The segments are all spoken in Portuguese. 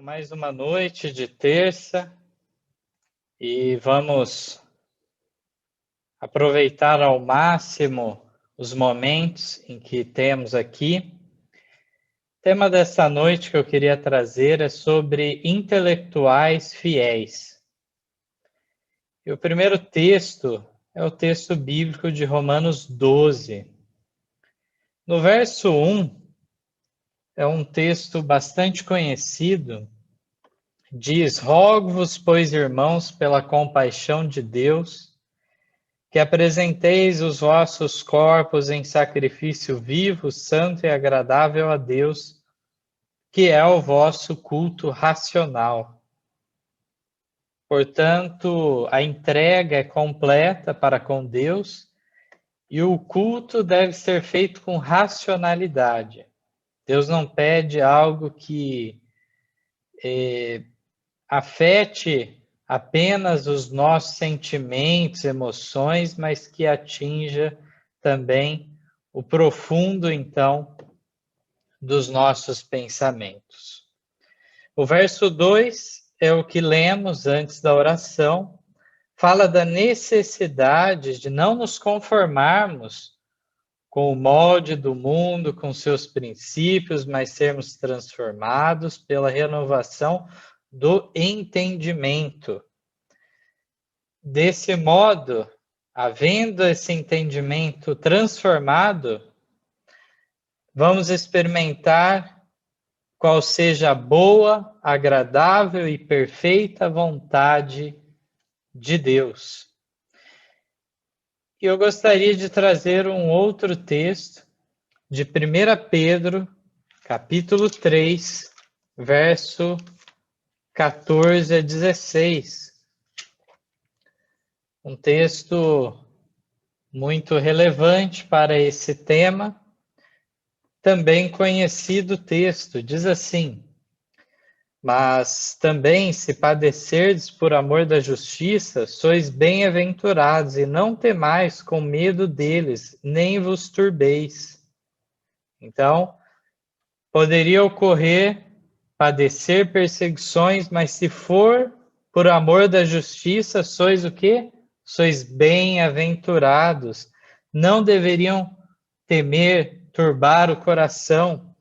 Mais uma noite de terça e vamos aproveitar ao máximo os momentos em que temos aqui. O tema dessa noite que eu queria trazer é sobre intelectuais fiéis. E o primeiro texto é o texto bíblico de Romanos 12. No verso 1, é um texto bastante conhecido. Diz: rogo-vos, pois, irmãos, pela compaixão de Deus, que apresenteis os vossos corpos em sacrifício vivo, santo e agradável a Deus, que é o vosso culto racional. Portanto, a entrega é completa para com Deus e o culto deve ser feito com racionalidade. Deus não pede algo que afete apenas os nossos sentimentos, emoções, mas que atinja também o profundo, então, dos nossos pensamentos. O verso 2 é o que lemos antes da oração, fala da necessidade de não nos conformarmos com o molde do mundo, com seus princípios, mas sermos transformados pela renovação do entendimento. Desse modo, havendo esse entendimento transformado, vamos experimentar qual seja a boa, agradável e perfeita vontade de Deus. E eu gostaria de trazer um outro texto de 1 Pedro, capítulo 3, verso 14 a 16. Um texto muito relevante para esse tema, também conhecido texto, diz assim: mas também se padecerdes por amor da justiça, sois bem-aventurados, e não temais com medo deles, nem vos turbeis. Então, poderia ocorrer padecer perseguições, mas se for por amor da justiça, sois o quê? Sois bem-aventurados. Não deveriam temer, turbar o coração.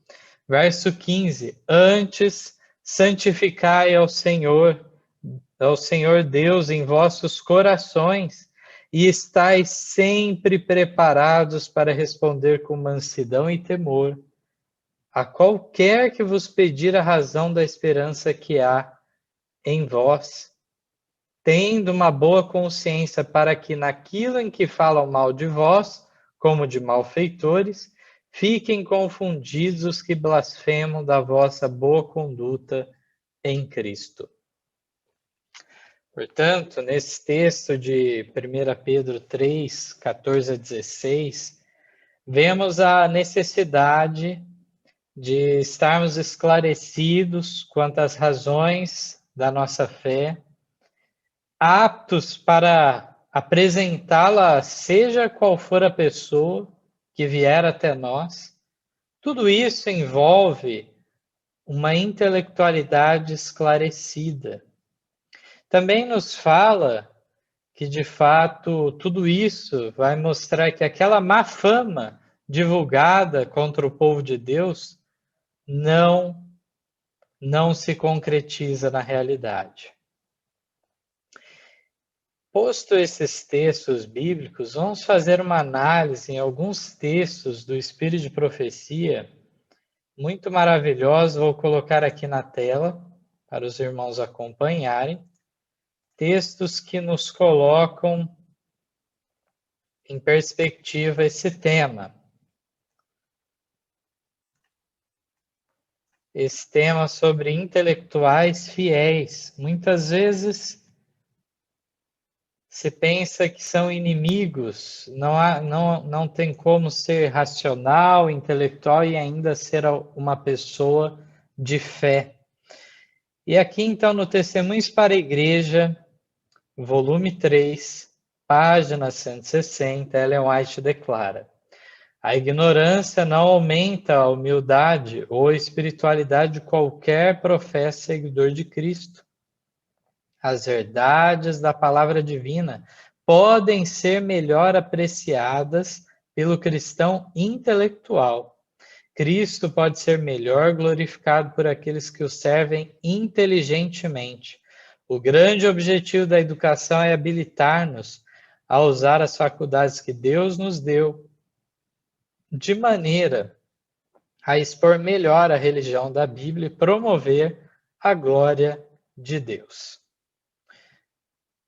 Verso 15. Antes, santificai ao Senhor Deus em vossos corações, e estais sempre preparados para responder com mansidão e temor a qualquer que vos pedir a razão da esperança que há em vós, tendo uma boa consciência, para que naquilo em que falam mal de vós, como de malfeitores, fiquem confundidos os que blasfemam da vossa boa conduta em Cristo. Portanto, nesse texto de 1 Pedro 3, 14 a 16, vemos a necessidade de estarmos esclarecidos quanto às razões da nossa fé, aptos para apresentá-la, seja qual for a pessoa que vier até nós. Tudo isso envolve uma intelectualidade esclarecida. Também nos fala que, de fato, tudo isso vai mostrar que aquela má fama divulgada contra o povo de Deus não se concretiza na realidade. Posto esses textos bíblicos, vamos fazer uma análise em alguns textos do Espírito de Profecia, muito maravilhosos. Vou colocar aqui na tela para os irmãos acompanharem. Textos que nos colocam em perspectiva esse tema. Esse tema sobre intelectuais fiéis. Muitas vezes se pensa que são inimigos, não tem como ser racional, intelectual e ainda ser uma pessoa de fé. E aqui então no Testemunhos para a Igreja, volume 3, página 160, Ellen White declara: A ignorância não aumenta a humildade ou a espiritualidade de qualquer profeta seguidor de Cristo. As verdades da palavra divina podem ser melhor apreciadas pelo cristão intelectual. Cristo pode ser melhor glorificado por aqueles que o servem inteligentemente. O grande objetivo da educação é habilitar-nos a usar as faculdades que Deus nos deu de maneira a expor melhor a religião da Bíblia e promover a glória de Deus.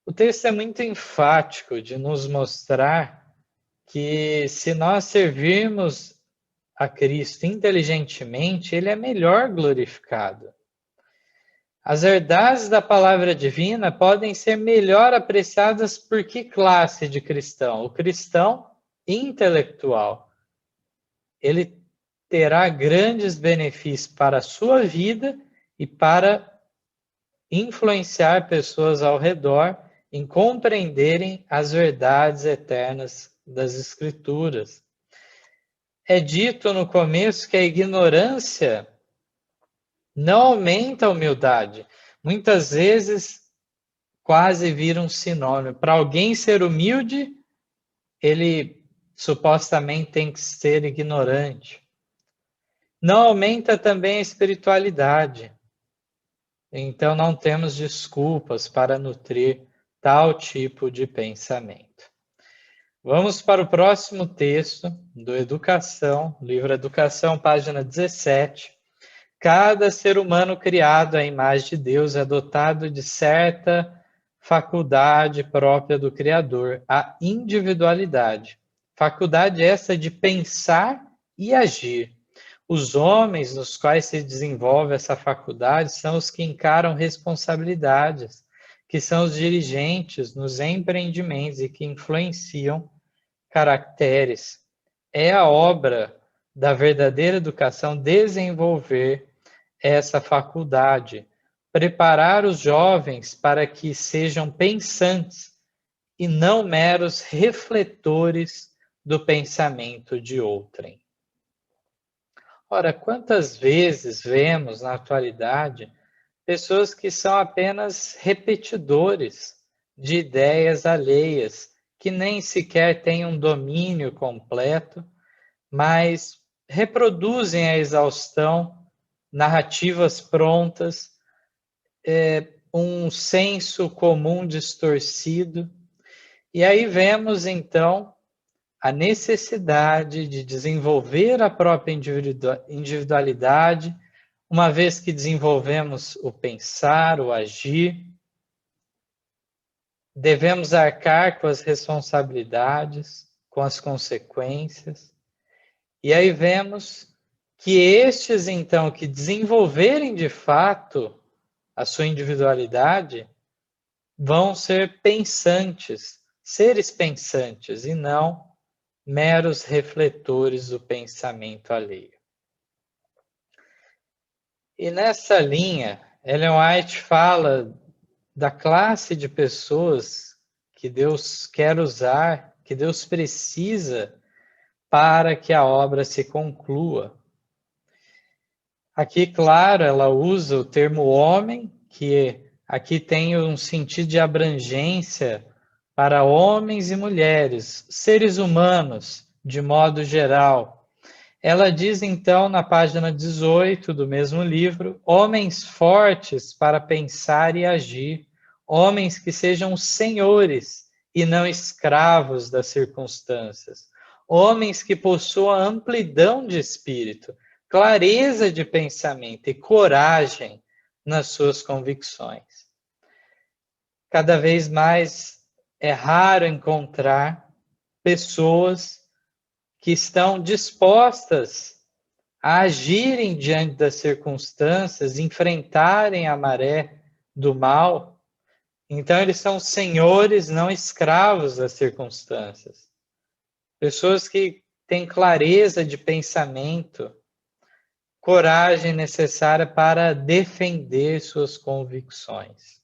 O texto é muito enfático de nos mostrar que se nós servirmos a Cristo inteligentemente, ele é melhor glorificado. As verdades da palavra divina podem ser melhor apreciadas por que classe de cristão? O cristão intelectual. Ele terá grandes benefícios para a sua vida e para influenciar pessoas ao redor em compreenderem as verdades eternas das Escrituras. É dito no começo que a ignorância não aumenta a humildade. Muitas vezes quase vira um sinônimo. Para alguém ser humilde, ele supostamente tem que ser ignorante. Não aumenta também a espiritualidade. Então não temos desculpas para nutrir tal tipo de pensamento. Vamos para o próximo texto do Educação, livro Educação, página 17. Cada ser humano criado à imagem de Deus é dotado de certa faculdade própria do Criador, a individualidade. Faculdade essa de pensar e agir. Os homens nos quais se desenvolve essa faculdade são os que encaram responsabilidades, que são os dirigentes nos empreendimentos e que influenciam caracteres. É a obra da verdadeira educação desenvolver essa faculdade, preparar os jovens para que sejam pensantes e não meros refletores do pensamento de outrem. Ora, quantas vezes vemos na atualidade pessoas que são apenas repetidores de ideias alheias, que nem sequer têm um domínio completo, mas reproduzem a exaustão narrativas prontas, um senso comum distorcido. E aí vemos, então, a necessidade de desenvolver a própria individualidade, uma vez que desenvolvemos o pensar, o agir, devemos arcar com as responsabilidades, com as consequências. E aí vemos que estes, então, que desenvolverem de fato a sua individualidade, vão ser pensantes, seres pensantes, e não meros refletores do pensamento alheio. E nessa linha, Ellen White fala da classe de pessoas que Deus quer usar, que Deus precisa para que a obra se conclua. Aqui, claro, ela usa o termo homem, que aqui tem um sentido de abrangência para homens e mulheres, seres humanos, de modo geral. Ela diz, então, na página 18 do mesmo livro, homens fortes para pensar e agir, homens que sejam senhores e não escravos das circunstâncias, homens que possuam amplidão de espírito, clareza de pensamento e coragem nas suas convicções. Cada vez mais é raro encontrar pessoas que estão dispostas a agirem diante das circunstâncias, enfrentarem a maré do mal. Então, eles são senhores, não escravos das circunstâncias. Pessoas que têm clareza de pensamento, coragem necessária para defender suas convicções.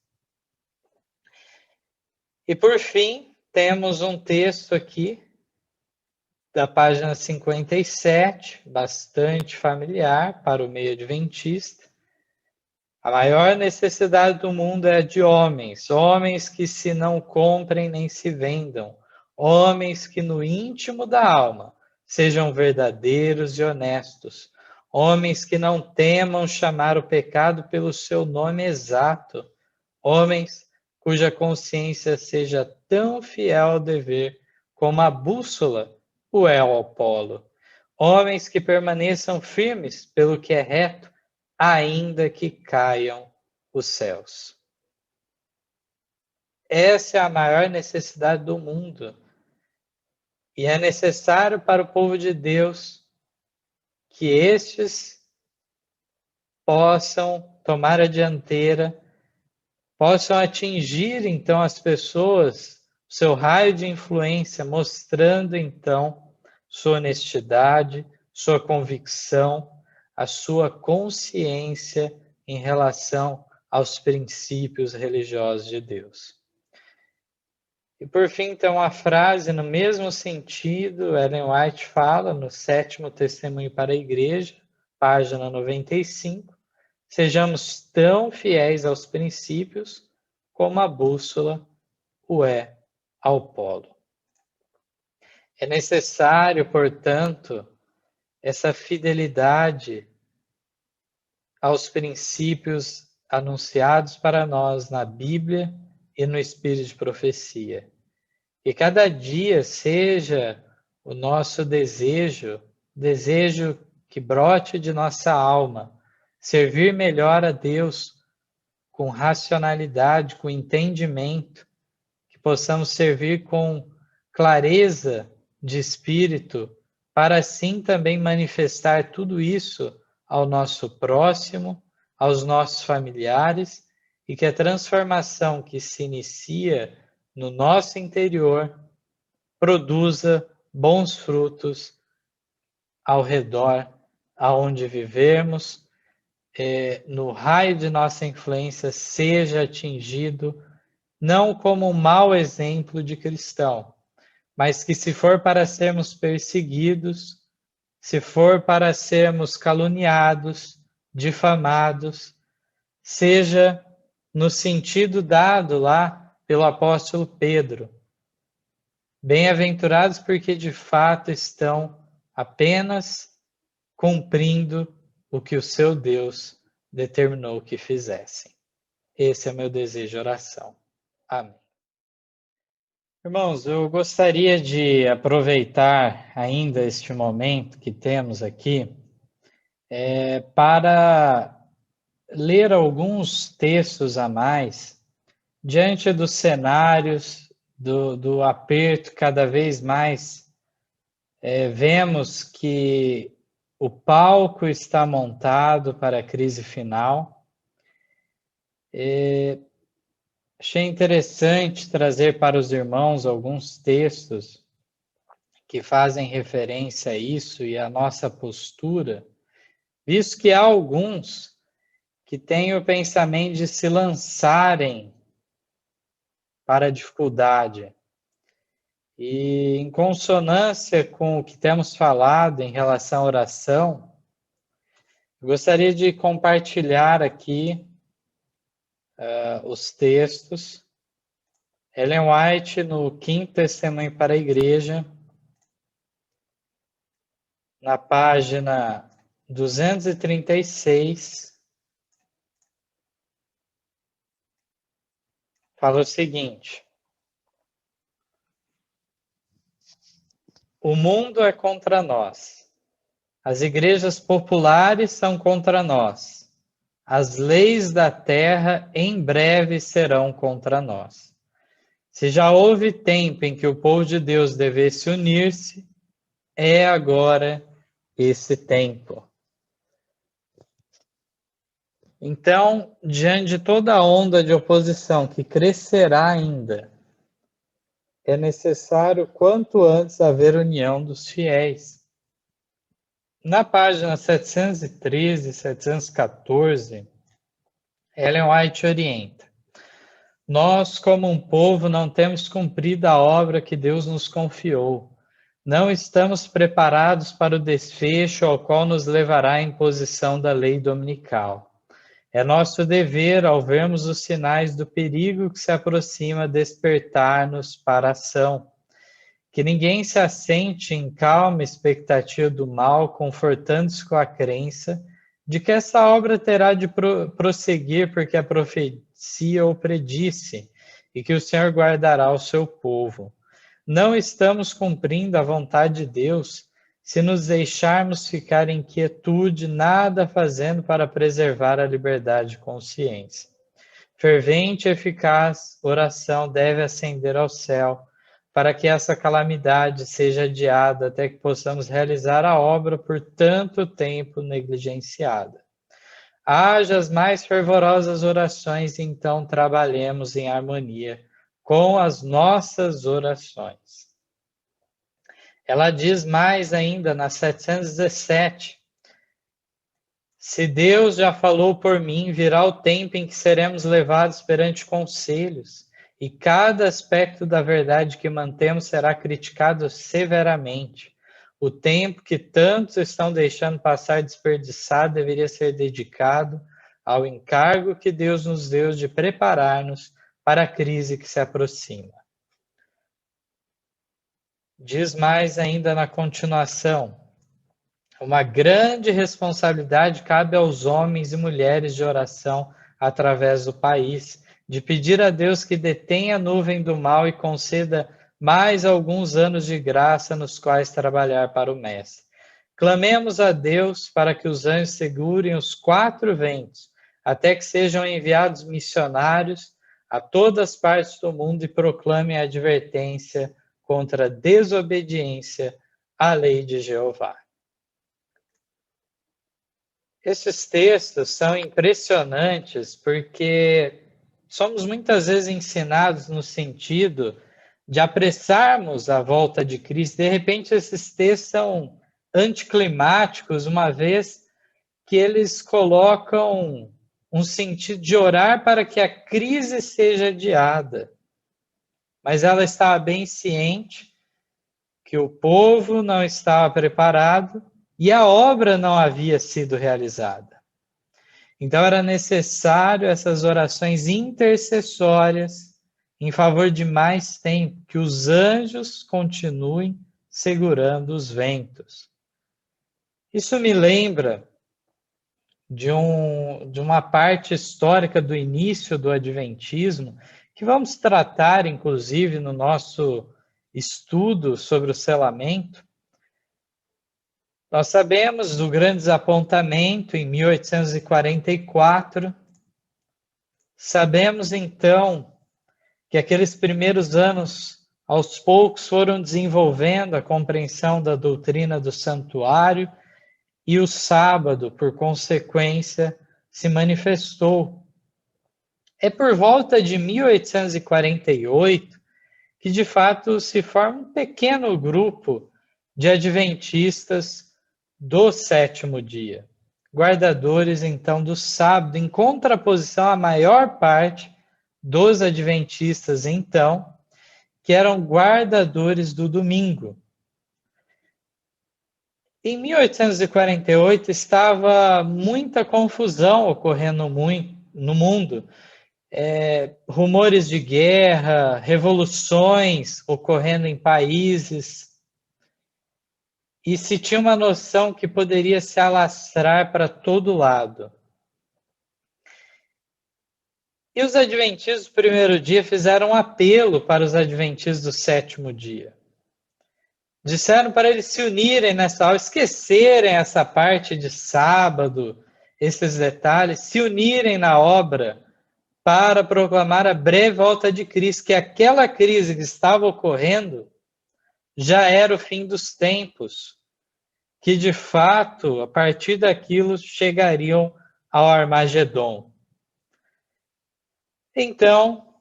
E por fim, temos um texto aqui da página 57, bastante familiar para o meio adventista. A maior necessidade do mundo é a de homens, homens que se não comprem nem se vendam, homens que no íntimo da alma sejam verdadeiros e honestos, homens que não temam chamar o pecado pelo seu nome exato, homens cuja consciência seja tão fiel ao dever como a bússola o é ao polo, homens que permaneçam firmes pelo que é reto, ainda que caiam os céus. Essa é a maior necessidade do mundo. E é necessário para o povo de Deus que estes possam tomar a dianteira, possam atingir então as pessoas, seu raio de influência, mostrando então sua honestidade, sua convicção, a sua consciência em relação aos princípios religiosos de Deus. E por fim, então, uma frase no mesmo sentido, Ellen White fala no 7º Testemunho para a Igreja, página 95, sejamos tão fiéis aos princípios como a bússola o é ao polo. É necessário, portanto, essa fidelidade aos princípios anunciados para nós na Bíblia e no Espírito de profecia. Que cada dia seja o nosso desejo que brote de nossa alma, servir melhor a Deus com racionalidade, com entendimento, que possamos servir com clareza de espírito, para assim também manifestar tudo isso ao nosso próximo, aos nossos familiares, e que a transformação que se inicia no nosso interior produza bons frutos ao redor, aonde vivemos, no raio de nossa influência seja atingido, não como um mau exemplo de cristão, mas que se for para sermos perseguidos, se for para sermos caluniados, difamados, seja no sentido dado lá pelo apóstolo Pedro. Bem-aventurados porque de fato estão apenas cumprindo o que o seu Deus determinou que fizessem. Esse é meu desejo de oração. Amém. Irmãos, eu gostaria de aproveitar ainda este momento que temos aqui para ler alguns textos a mais diante dos cenários do aperto cada vez mais. Vemos que o palco está montado para a crise final. Achei interessante trazer para os irmãos alguns textos que fazem referência a isso e a nossa postura, visto que há alguns que têm o pensamento de se lançarem para a dificuldade. E em consonância com o que temos falado em relação à oração, eu gostaria de compartilhar aqui os textos. Ellen White, no 5º Testemunho para a Igreja, na página 236, fala o seguinte: o mundo é contra nós, as igrejas populares são contra nós, as leis da terra em breve serão contra nós. Se já houve tempo em que o povo de Deus devesse unir-se, é agora esse tempo. Então, diante de toda a onda de oposição que crescerá ainda, é necessário quanto antes haver união dos fiéis. Na página 713 e 714, Ellen White orienta: nós, como um povo, não temos cumprido a obra que Deus nos confiou. Não estamos preparados para o desfecho ao qual nos levará a imposição da lei dominical. É nosso dever, ao vermos os sinais do perigo que se aproxima, despertar-nos para a ação. Que ninguém se assente em calma expectativa do mal, confortando-se com a crença de que essa obra terá de prosseguir porque a profecia o predisse e que o Senhor guardará o seu povo. Não estamos cumprindo a vontade de Deus se nos deixarmos ficar em quietude, nada fazendo para preservar a liberdade de consciência. Fervente e eficaz oração deve ascender ao céu, para que essa calamidade seja adiada até que possamos realizar a obra por tanto tempo negligenciada. Haja as mais fervorosas orações, e então trabalhemos em harmonia com as nossas orações. Ela diz mais ainda, na 717, se Deus já falou por mim, virá o tempo em que seremos levados perante conselhos, e cada aspecto da verdade que mantemos será criticado severamente. O tempo que tantos estão deixando passar desperdiçado deveria ser dedicado ao encargo que Deus nos deu de preparar-nos para a crise que se aproxima. Diz mais ainda na continuação: uma grande responsabilidade cabe aos homens e mulheres de oração através do país, de pedir a Deus que detenha a nuvem do mal e conceda mais alguns anos de graça nos quais trabalhar para o Mestre. Clamemos a Deus para que os anjos segurem os 4 ventos, até que sejam enviados missionários a todas as partes do mundo e proclamem a advertência contra a desobediência à lei de Jeová. Esses textos são impressionantes porque somos muitas vezes ensinados no sentido de apressarmos a volta de Cristo. De repente, esses textos são anticlimáticos, uma vez que eles colocam um sentido de orar para que a crise seja adiada. Mas ela estava bem ciente que o povo não estava preparado e a obra não havia sido realizada. Então era necessário essas orações intercessórias em favor de mais tempo, que os anjos continuem segurando os ventos. Isso me lembra de uma parte histórica do início do Adventismo, que vamos tratar, inclusive, no nosso estudo sobre o selamento. Nós sabemos do grande desapontamento em 1844. Sabemos, então, que aqueles primeiros anos, aos poucos, foram desenvolvendo a compreensão da doutrina do santuário e o sábado, por consequência, se manifestou. É por volta de 1848 que, de fato, se forma um pequeno grupo de adventistas do sétimo dia, guardadores então do sábado, em contraposição à maior parte dos adventistas então, que eram guardadores do domingo. Em 1848 estava muita confusão ocorrendo no mundo, rumores de guerra, revoluções ocorrendo em países, e se tinha uma noção que poderia se alastrar para todo lado. E os adventistas do primeiro dia fizeram um apelo para os adventistas do sétimo dia. Disseram para eles se unirem nessa aula, esquecerem essa parte de sábado, esses detalhes, se unirem na obra para proclamar a breve volta de Cristo, que aquela crise que estava ocorrendo já era o fim dos tempos, que de fato, a partir daquilo, chegariam ao Armagedon. Então,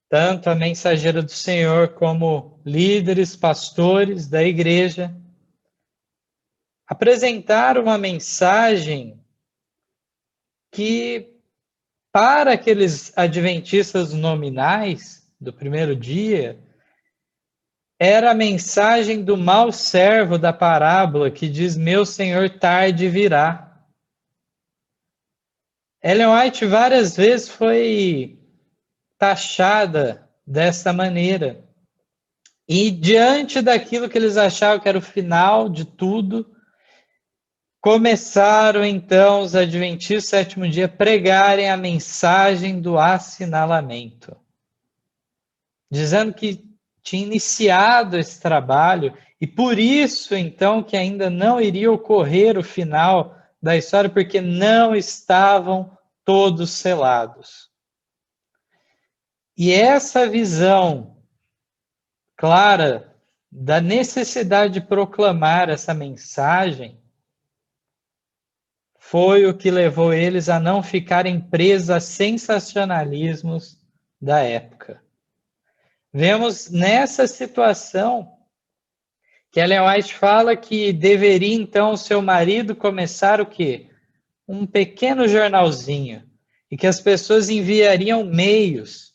tanto a mensageira do Senhor como líderes, pastores da igreja, apresentaram uma mensagem que, para aqueles adventistas nominais do primeiro dia, era a mensagem do mau servo da parábola que diz: meu senhor tarde virá. Ellen White várias vezes foi taxada dessa maneira. E diante daquilo que eles achavam que era o final de tudo, começaram então os adventistas do sétimo dia a pregarem a mensagem do assinalamento, dizendo que tinha iniciado esse trabalho e por isso então que ainda não iria ocorrer o final da história, porque não estavam todos selados. E essa visão clara da necessidade de proclamar essa mensagem foi o que levou eles a não ficarem presos a sensacionalismos da época. Vemos nessa situação que Ellen White fala que deveria então o seu marido começar o quê? Um pequeno jornalzinho, e que as pessoas enviariam meios,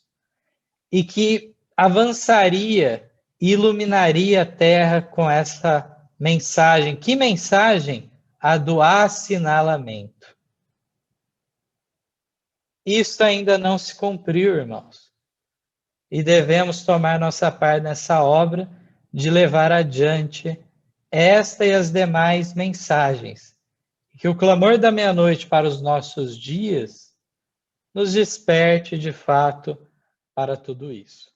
e que avançaria e iluminaria a terra com essa mensagem. Que mensagem? A do assinalamento. Isso ainda não se cumpriu, irmãos. E devemos tomar nossa parte nessa obra de levar adiante esta e as demais mensagens. Que o clamor da meia-noite para os nossos dias nos desperte de fato para tudo isso.